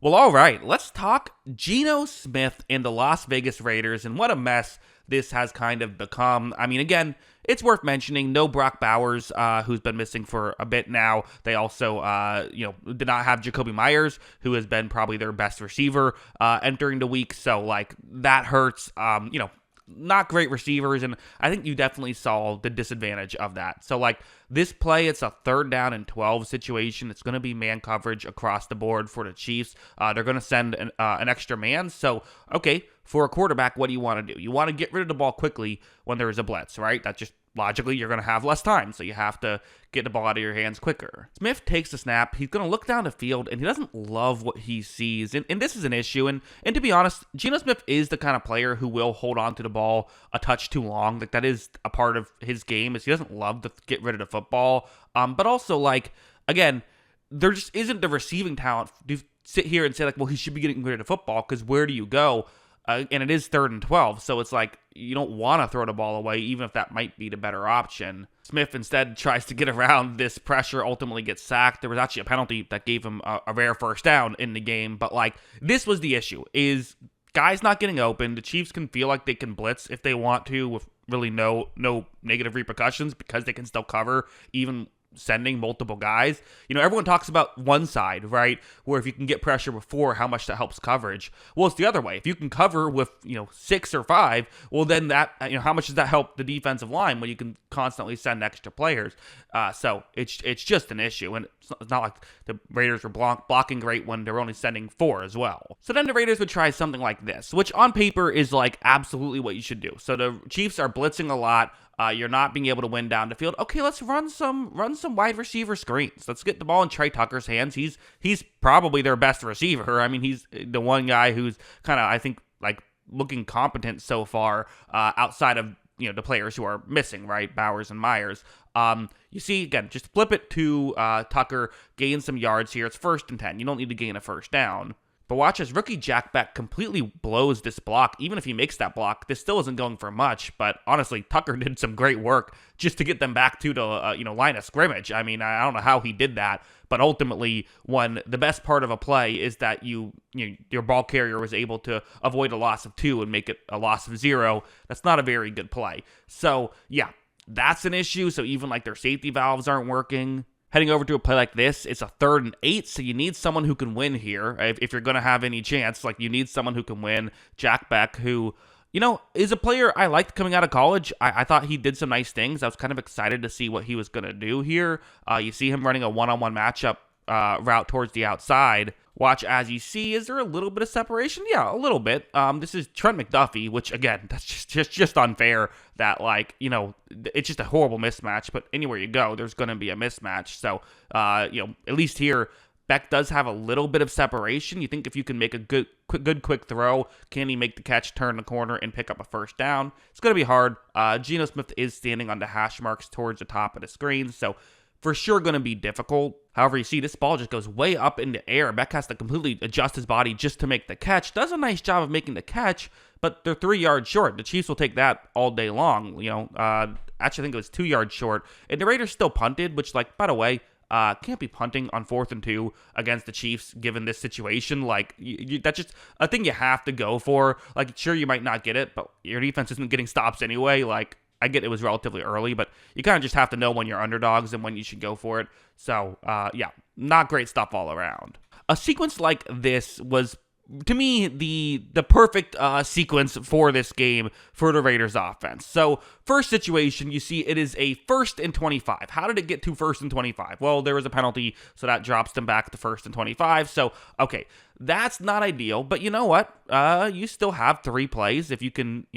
Well, all right, let's talk Geno Smith and the Las Vegas Raiders and what a mess this has kind of become. I mean, again, it's worth mentioning no Brock Bowers, who's been missing for a bit now. They also, did not have Jacoby Myers, who has been probably their best receiver entering the week. So, like, that hurts. Not great receivers, and I think you definitely saw the disadvantage of that. So, like, this play, it's a 3rd down and 12 situation. It's going to be man coverage across the board for the Chiefs. They're going to send an extra man. So, okay, for a quarterback, what do you want to do? You want to get rid of the ball quickly when there is a blitz, right? That's just logically, you're going to have less time, so you have to get the ball out of your hands quicker. Smith takes the snap. He's going to look down the field, and he doesn't love what he sees. And this is an issue. And to be honest, Geno Smith is the kind of player who will hold on to the ball a touch too long. Like, that is a part of his game, is he doesn't love to get rid of the football. But also, like, again, there just isn't the receiving talent to sit here and say, like, well, he should be getting rid of the football, because where do you go? And it is 3rd and 12, so it's like you don't want to throw the ball away, even if that might be the better option. Smith instead tries to get around this pressure, ultimately gets sacked. There was actually a penalty that gave him a rare 1st down in the game, but like this was the issue, is guys not getting open. The Chiefs can feel like they can blitz if they want to with really no negative repercussions because they can still cover even sending multiple guys. Everyone talks about one side, right? Where if you can get pressure before, how much that helps coverage. Well, it's the other way. If you can cover with, 6 or 5, well, then that, how much does that help the defensive line when you can constantly send extra players? So it's just an issue. And it's not like the Raiders were blocking great when they're only sending 4 as well. So then the Raiders would try something like this, which on paper is like absolutely what you should do. So the Chiefs are blitzing a lot. You're not being able to win down the field. Okay, let's run some wide receiver screens. Let's get the ball in Trey Tucker's hands. He's probably their best receiver. I mean, he's the one guy who's kind of, I think, like looking competent so far outside of the players who are missing, right? Bowers and Myers. You see, again, just flip it to Tucker, gain some yards here. It's 1st and 10. You don't need to gain a 1st down. But watch as rookie Jack Beck completely blows this block. Even if he makes that block, this still isn't going for much. But honestly, Tucker did some great work just to get them back to the line of scrimmage. I mean, I don't know how he did that, but ultimately, when the best part of a play is that your ball carrier was able to avoid a loss of 2 and make it a loss of 0, that's not a very good play. So yeah, that's an issue. So even like their safety valves aren't working. Heading over to a play like this, it's a 3rd and 8, so you need someone who can win here. If you're going to have any chance, like you need someone who can win. Jack Beck, who, is a player I liked coming out of college. I thought he did some nice things. I was kind of excited to see what he was going to do here. You see him running a one-on-one matchup route towards the outside. Watch as you see, is there a little bit of separation? Yeah, a little bit. This is Trent McDuffie, which again, that's just unfair that it's just a horrible mismatch, but anywhere you go, there's going to be a mismatch. So, at least here, Beck does have a little bit of separation. You think if you can make a good quick throw, can he make the catch, turn the corner, and pick up a 1st down? It's going to be hard. Geno Smith is standing on the hash marks towards the top of the screen, so for sure going to be difficult. However, you see this ball just goes way up in the air. Beck has to completely adjust his body just to make the catch. Does a nice job of making the catch, but they're 3 yards short. The Chiefs will take that all day long. Actually, I think it was 2 yards short. And the Raiders still punted, which, like, by the way, can't be punting on 4th and 2 against the Chiefs given this situation. Like, that's just a thing you have to go for. Like, sure, you might not get it, but your defense isn't getting stops anyway. Like, I get it was relatively early, but you kind of just have to know when you're underdogs and when you should go for it. So, yeah, not great stuff all around. A sequence like this was, to me, the perfect sequence for this game for the Raiders offense. So, first situation, you see it is a 1st and 25. How did it get to 1st and 25? Well, there was a penalty, so that drops them back to 1st and 25. So, okay, that's not ideal, but you know what? You still have 3 plays. If you can,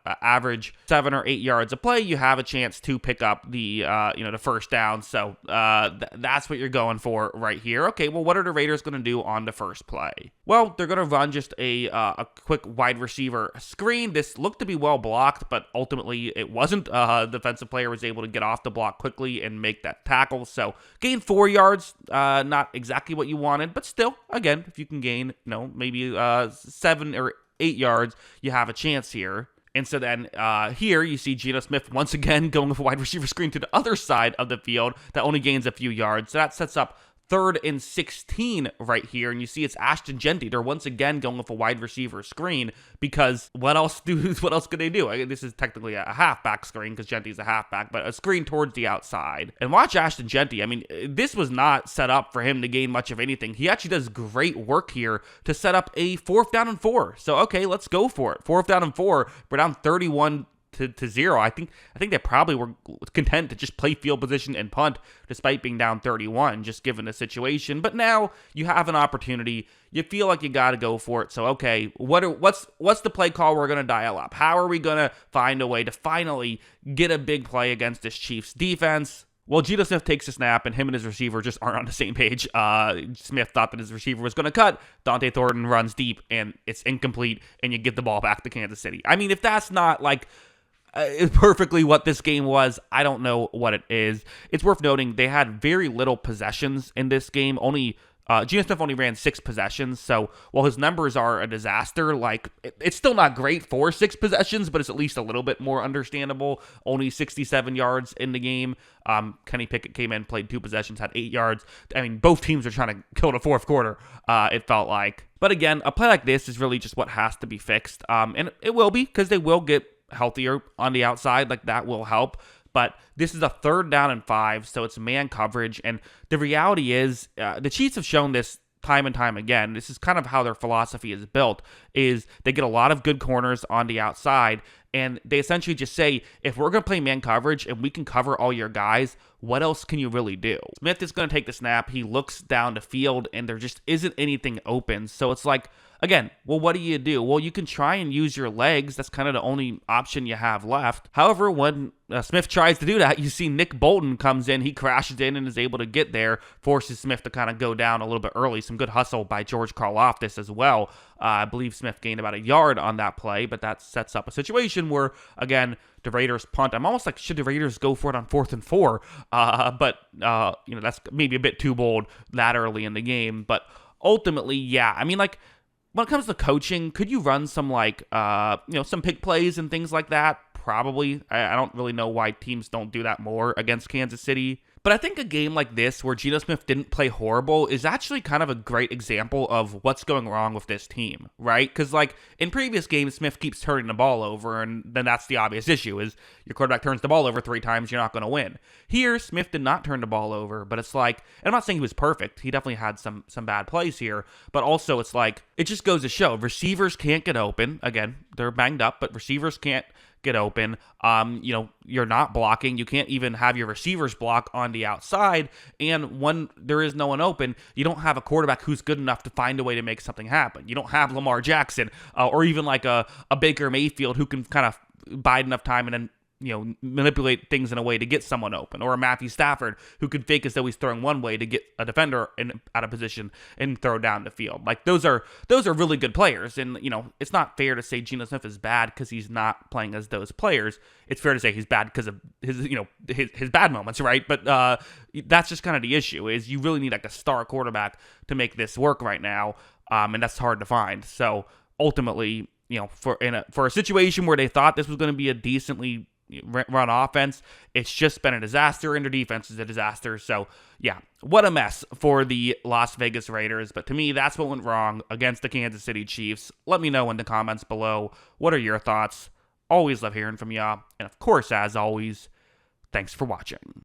average 7 or 8 yards a play, you have a chance to pick up the 1st down. So that's what you're going for right here. Okay, well, what are the Raiders going to do on the first play? Well, they're going to run just a quick wide receiver screen. This looked to be well blocked, but ultimately it wasn't. The defensive player was able to get off the block quickly and make that tackle. So gain 4 yards, not exactly what you wanted, but still, again, if you can gain, maybe 7 or 8 yards, you have a chance here. And so then here you see Geno Smith once again going with a wide receiver screen to the other side of the field that only gains a few yards. So that sets up 3rd and 16 right here, and you see it's Ashton Genty. They're once again going with a wide receiver screen because what else could they do? This is technically a halfback screen because Genty's a halfback, but a screen towards the outside. And watch Ashton Genty. I mean, this was not set up for him to gain much of anything. He actually does great work here to set up a 4th down and 4. So okay, let's go for it. 4th down and 4. We're down 31 to 0. I think they probably were content to just play field position and punt despite being down 31, just given the situation. But now you have an opportunity. You feel like you got to go for it. So okay, what's the play call we're going to dial up? How are we going to find a way to finally get a big play against this Chiefs defense? Well, Geno Smith takes a snap, and him and his receiver just aren't on the same page. Smith thought that his receiver was going to cut. Dante Thornton runs deep, and it's incomplete, and you get the ball back to Kansas City. I mean, if that's not like perfectly what this game was, I don't know what it is. It's worth noting they had very little possessions in this game. Geno Smith only ran 6 possessions, so while his numbers are a disaster, like it's still not great for 6 possessions, but it's at least a little bit more understandable. Only 67 yards in the game. Kenny Pickett came in, played 2 possessions, had 8 yards. I mean, both teams are trying to kill the 4th quarter, it felt like. But again, a play like this is really just what has to be fixed, and it will be, because they will get healthier on the outside. Like, that will help. But this is a 3rd down and 5, so it's man coverage. And the reality is, the Chiefs have shown this time and time again. This is kind of how their philosophy is built, is they get a lot of good corners on the outside, and they essentially just say, if we're going to play man coverage and we can cover all your guys, what else can you really do? Smith is going to take the snap. He looks down the field, and there just isn't anything open. So it's like, again, well, what do? Well, you can try and use your legs. That's kind of the only option you have left. However, when Smith tries to do that, you see Nick Bolton comes in. He crashes in and is able to get there, forces Smith to kind of go down a little bit early. Some good hustle by George Karlaftis as well. I believe Smith gained about a yard on that play, but that sets up a situation where, again, the Raiders punt. I'm almost like, should the Raiders go for it on 4th and 4? But that's maybe a bit too bold that early in the game. But ultimately, yeah, I mean, like, when it comes to coaching, could you run some some pick plays and things like that? Probably. I don't really know why teams don't do that more against Kansas City. But I think a game like this where Geno Smith didn't play horrible is actually kind of a great example of what's going wrong with this team, right? Because like in previous games, Smith keeps turning the ball over, and then that's the obvious issue is your quarterback turns the ball over 3 times, you're not going to win. Here, Smith did not turn the ball over, but it's like, and I'm not saying he was perfect. He definitely had some bad plays here, but also it's like, it just goes to show receivers can't get open. Again, they're banged up, but receivers can't get open. You're not blocking. You can't even have your receivers block on the outside. And when there is no one open, you don't have a quarterback who's good enough to find a way to make something happen. You don't have Lamar Jackson or even like a Baker Mayfield who can kind of bide enough time and then manipulate things in a way to get someone open, or a Matthew Stafford who could fake as though he's throwing one way to get a defender out of position and throw down the field. Like those are really good players, and it's not fair to say Geno Smith is bad because he's not playing as those players. It's fair to say he's bad because of his bad moments, right? But that's just kind of the issue, is you really need like a star quarterback to make this work right now, and that's hard to find. So ultimately, for a situation where they thought this was going to be a decently run offense, it's just been a disaster, and their defense is a disaster. So yeah, what a mess for the Las Vegas Raiders. But to me, that's what went wrong against the Kansas City Chiefs. Let me know in the comments below, what are your thoughts? Always love hearing from y'all, and of course, as always, thanks for watching.